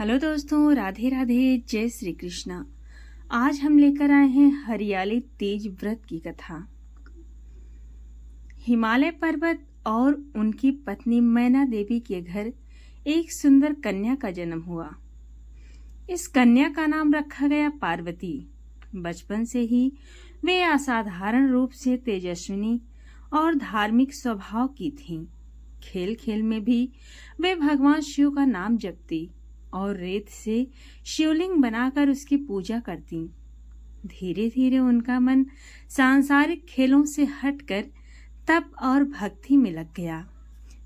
Hello दोस्तों, राधे राधे, जय श्री कृष्णा। आज हम लेकर आए हैं हरियाली तीज व्रत की कथा। हिमालय पर्वत और उनकी पत्नी मैना देवी के घर एक सुंदर कन्या का जन्म हुआ। इस कन्या का नाम रखा गया पार्वती। बचपन से ही वे असाधारण रूप से तेजस्विनी और धार्मिक स्वभाव की थीं। खेल खेल में भी वे भगवान शिव का नाम जपती और रेत से शिवलिंग बनाकर उसकी पूजा करती। धीरे धीरे उनका मन सांसारिक खेलों से हटकर तप और भक्ति में लग गया।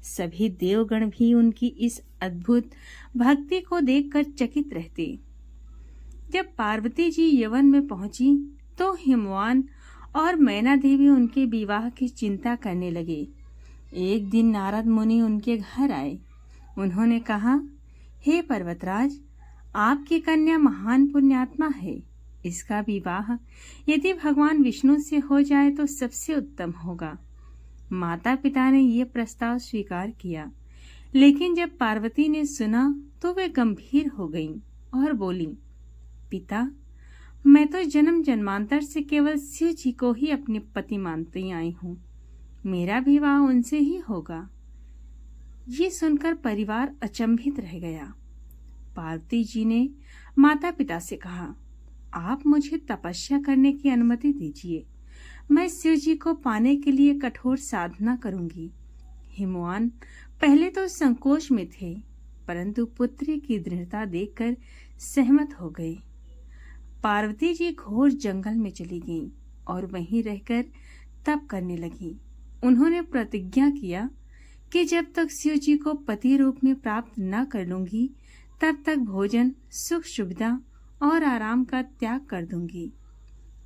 सभी देवगण भी उनकी इस अद्भुत भक्ति को देखकर चकित रहते। जब पार्वती जी यवन में पहुंची तो हिमवान और मैना देवी उनके विवाह की चिंता करने लगे। एक दिन नारद मुनि उनके घर आए। उन्होंने कहा, हे पर्वतराज, आपकी कन्या महान पुण्यात्मा है। इसका विवाह यदि भगवान विष्णु से हो जाए तो सबसे उत्तम होगा। माता पिता ने यह प्रस्ताव स्वीकार किया, लेकिन जब पार्वती ने सुना तो वे गंभीर हो गईं और बोली, पिता, मैं तो जन्म जन्मांतर से केवल शिव जी को ही अपने पति मानती आई हूँ। मेरा विवाह उनसे ही होगा। ये सुनकर परिवार अचंभित रह गया। पार्वती जी ने माता पिता से कहा, आप मुझे तपस्या करने की अनुमति दीजिए। मैं शिव जी को पाने के लिए कठोर साधना करूंगी। हिमवान पहले तो संकोच में थे, परंतु पुत्री की दृढ़ता देखकर सहमत हो गए। पार्वती जी घोर जंगल में चली गईं और वहीं रहकर तप करने लगी। उन्होंने प्रतिज्ञा किया कि जब तक शिव जी को पति रूप में प्राप्त न कर लूंगी तब तक भोजन, सुख सुविधा और आराम का त्याग कर दूंगी।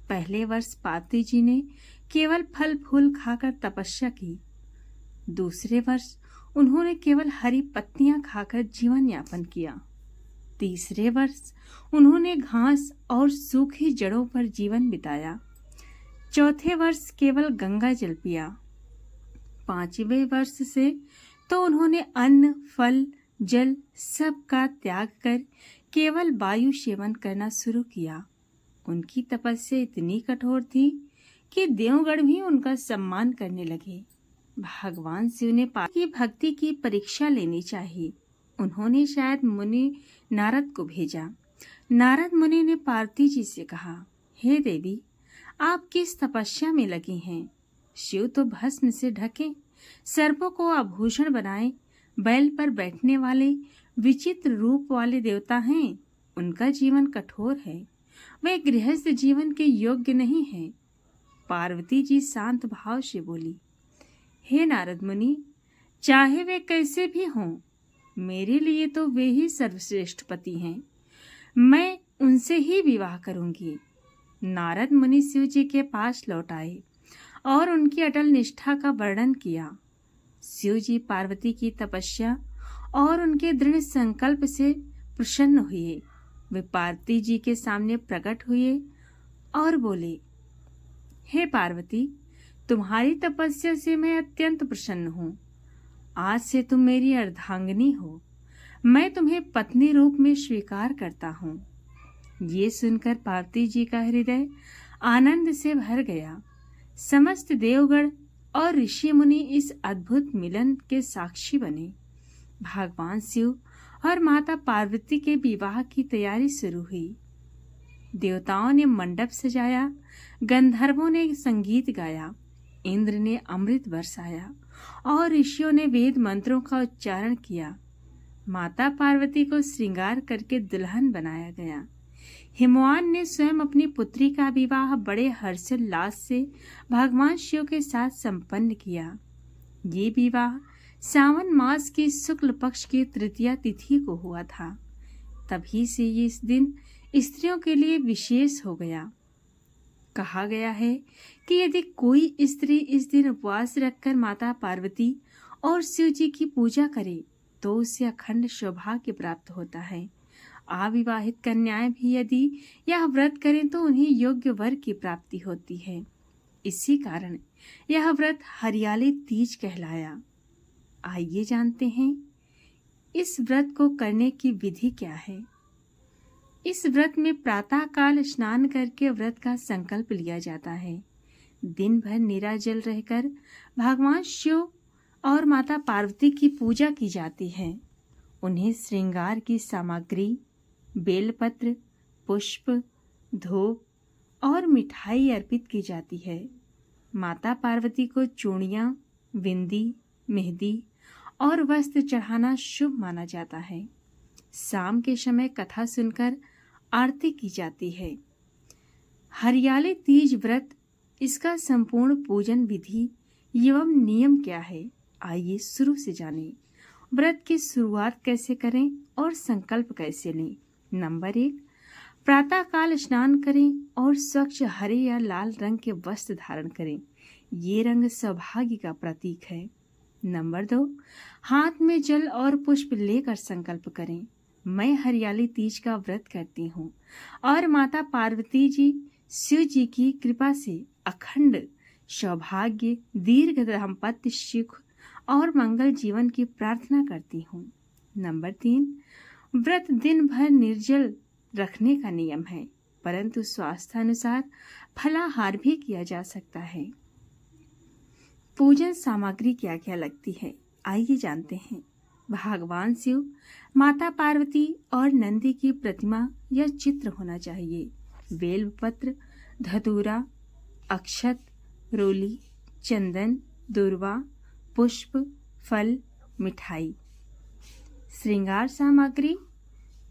पहले वर्ष पार्वती जी ने केवल फल फूल खाकर तपस्या की। दूसरे वर्ष उन्होंने केवल हरी पत्तियां खाकर जीवन यापन किया। तीसरे वर्ष उन्होंने घास और सूखी जड़ों पर जीवन बिताया। चौथे वर्ष केवल गंगा जल पिया। पांचवें वर्ष से तो उन्होंने अन्न, फल, जल सब का त्याग कर केवल वायु सेवन करना शुरू किया। उनकी तपस्या इतनी कठोर थी कि देवगण भी उनका सम्मान करने लगे। भगवान शिव ने पार्वती की भक्ति की परीक्षा लेनी चाहिए। उन्होंने शायद मुनि नारद को भेजा। नारद मुनि ने पार्वती जी से कहा, हे देवी, आप किस तपस्या में लगी हैं? शिव तो भस्म से ढके, सर्पों को आभूषण बनाए, बैल पर बैठने वाले विचित्र रूप वाले देवता हैं। उनका जीवन कठोर है। वे गृहस्थ जीवन के योग्य नहीं है। पार्वती जी शांत भाव से बोली, हे नारद मुनि, चाहे वे कैसे भी हों, मेरे लिए तो वे ही सर्वश्रेष्ठ पति हैं। मैं उनसे ही विवाह करूंगी। नारद मुनि शिव जी के पास लौट आए और उनकी अटल निष्ठा का वर्णन किया। शिव जी पार्वती की तपस्या और उनके दृढ़ संकल्प से प्रसन्न हुए। वे पार्वती जी के सामने प्रकट हुए और बोले, हे पार्वती, तुम्हारी तपस्या से मैं अत्यंत प्रसन्न हूँ। आज से तुम मेरी अर्धांगिनी हो। मैं तुम्हें पत्नी रूप में स्वीकार करता हूँ। ये सुनकर पार्वती जी का हृदय आनंद से भर गया। समस्त देवगण और ऋषि मुनि इस अद्भुत मिलन के साक्षी बने। भगवान शिव और माता पार्वती के विवाह की तैयारी शुरू हुई। देवताओं ने मंडप सजाया, गंधर्वों ने संगीत गाया, इंद्र ने अमृत बरसाया और ऋषियों ने वेद मंत्रों का उच्चारण किया। माता पार्वती को श्रृंगार करके दुल्हन बनाया गया। हिमवान ने स्वयं अपनी पुत्री का विवाह बड़े हर्षोल्लास से भगवान शिव के साथ संपन्न किया। ये विवाह सावन मास की शुक्ल पक्ष की तृतीया तिथि को हुआ था। तभी से ये इस दिन स्त्रियों के लिए विशेष हो गया। कहा गया है कि यदि कोई स्त्री इस दिन उपवास रखकर माता पार्वती और शिव जी की पूजा करे तो उसे अखंड सौभाग्य प्राप्त होता है। अविवाहित कन्याएं भी यदि यह व्रत करें तो उन्हें योग्य वर की प्राप्ति होती है। इसी कारण यह व्रत हरियाली तीज कहलाया। आइए जानते हैं इस व्रत को करने की विधि क्या है? इस व्रत में प्रातः काल स्नान करके व्रत का संकल्प लिया जाता है। दिन भर निराजल रहकर भगवान शिव और माता पार्वती की पूजा की जाती है। उन्हें श्रृंगार की सामग्री, बेलपत्र, पुष्प, धूप और मिठाई अर्पित की जाती है। माता पार्वती को चूड़ियाँ, बिंदी, मेहंदी और वस्त्र चढ़ाना शुभ माना जाता है। शाम के समय कथा सुनकर आरती की जाती है। हरियाली तीज व्रत, इसका संपूर्ण पूजन विधि एवं नियम क्या है, आइए शुरू से जानें। व्रत की शुरुआत कैसे करें और संकल्प कैसे लें। नंबर 1, प्रातः काल स्नान करें और स्वच्छ हरे या लाल रंग के वस्त्र धारण करें। ये रंग सौभाग्य का प्रतीक है। नंबर 2, हाथ में जल और पुष्प लेकर संकल्प करें। मैं हरियाली तीज का व्रत करती हूँ और माता पार्वती जी, शिव जी की कृपा से अखंड सौभाग्य, दीर्घ दाम्पत्य सुख और मंगल जीवन की प्रार्थना करती हूँ। नंबर 3, व्रत दिन भर निर्जल रखने का नियम है, परंतु स्वास्थ्य अनुसार फलाहार भी किया जा सकता है। पूजन सामग्री क्या क्या लगती है, आइए जानते हैं। भगवान शिव, माता पार्वती और नंदी की प्रतिमा या चित्र होना चाहिए। बेलपत्र, धतूरा, अक्षत, रोली, चंदन, दूर्वा, पुष्प, फल, मिठाई। श्रृंगार सामग्री,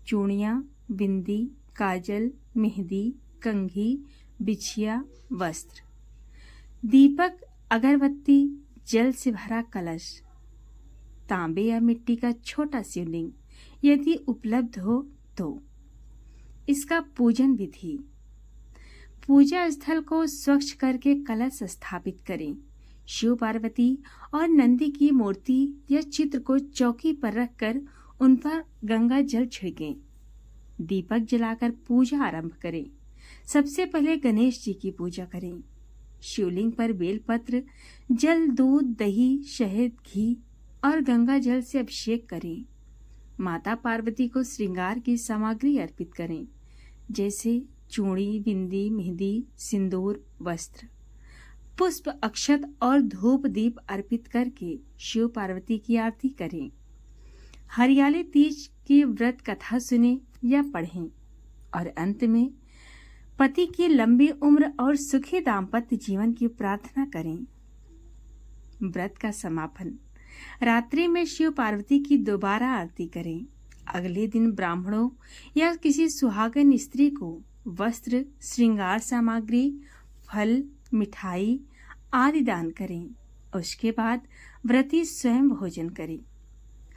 चूड़ियाँ, बिंदी, काजल, मेहंदी, कंघी, बिछिया, वस्त्र। दीपक, अगरबत्ती, जल से भरा कलश, तांबे या मिट्टी का छोटा शिवलिंग यदि उपलब्ध हो तो। इसका पूजन विधि, पूजा स्थल को स्वच्छ करके कलश स्थापित करें। शिव पार्वती और नंदी की मूर्ति या चित्र को चौकी पर रखकर उन पर गंगा जल छिड़कें। दीपक जलाकर पूजा आरंभ करें। सबसे पहले गणेश जी की पूजा करें। शिवलिंग पर बेलपत्र, जल, दूध, दही, शहद, घी और गंगा जल से अभिषेक करें। माता पार्वती को श्रृंगार की सामग्री अर्पित करें, जैसे चूड़ी, बिंदी, मेहंदी, सिंदूर, वस्त्र, पुष्प, अक्षत और धूप दीप अर्पित करके शिव पार्वती की आरती करें। हरियाली तीज की व्रत कथा सुने या पढ़ें और अंत में पति की लंबी उम्र और सुखी दाम्पत्य जीवन की प्रार्थना करें। व्रत का समापन, रात्रि में शिव पार्वती की दोबारा आरती करें। अगले दिन ब्राह्मणों या किसी सुहागन स्त्री को वस्त्र, श्रृंगार सामग्री, फल, मिठाई आदि दान करें। उसके बाद व्रती स्वयं भोजन करें।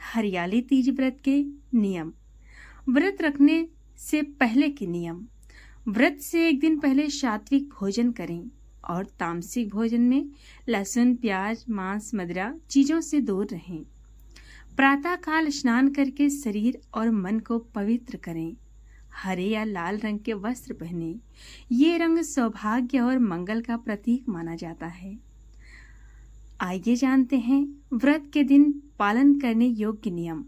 हरियाली तीज व्रत के नियम। व्रत रखने से पहले के नियम। व्रत से एक दिन पहले सात्विक भोजन करें और तामसिक भोजन में लहसुन, प्याज, मांस, मदिरा चीजों से दूर रहें। प्रातः काल स्नान करके शरीर और मन को पवित्र करें। हरे या लाल रंग के वस्त्र पहने। ये रंग सौभाग्य और मंगल का प्रतीक माना जाता है। आइए जानते हैं व्रत के दिन पालन करने योग्य नियम।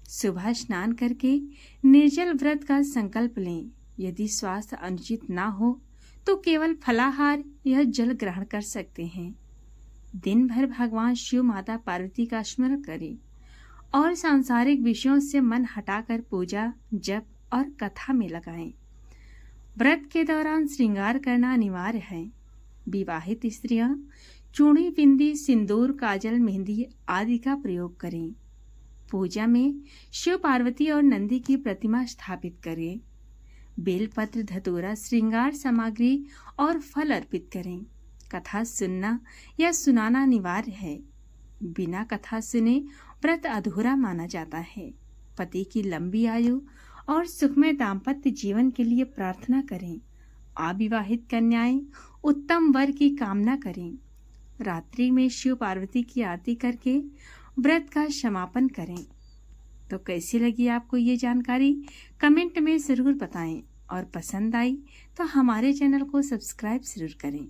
सुबह स्नान करके निर्जल व्रत का संकल्प लें। यदि स्वास्थ्य अनुचित ना हो तो केवल फलाहार या जल ग्रहण कर सकते हैं। दिन भर भगवान शिव, माता पार्वती का स्मरण करें और सांसारिक विषयों से मन हटाकर पूजा, जप और कथा में लगाएं। व्रत के दौरान श्रृंगार करना अनिवार्य है। विवाहित स्त्रियां चूड़ी, बिंदी, सिंदूर, काजल, मेहंदी आदि का प्रयोग करें। पूजा में शिव पार्वती और नंदी की प्रतिमा स्थापित करें। बेलपत्र, धतूरा, श्रृंगार सामग्री और फल अर्पित करें। कथा सुनना या सुनाना अनिवार्य है। बिना कथा सुने व्रत अधूरा माना जाता है। पति की लंबी आयु और सुखमय दाम्पत्य जीवन के लिए प्रार्थना करें। अविवाहित कन्याएं उत्तम वर की कामना करें। रात्रि में शिव पार्वती की आरती करके व्रत का समापन करें। तो कैसी लगी आपको ये जानकारी, कमेंट में जरूर बताएं और पसंद आई तो हमारे चैनल को सब्सक्राइब जरूर करें।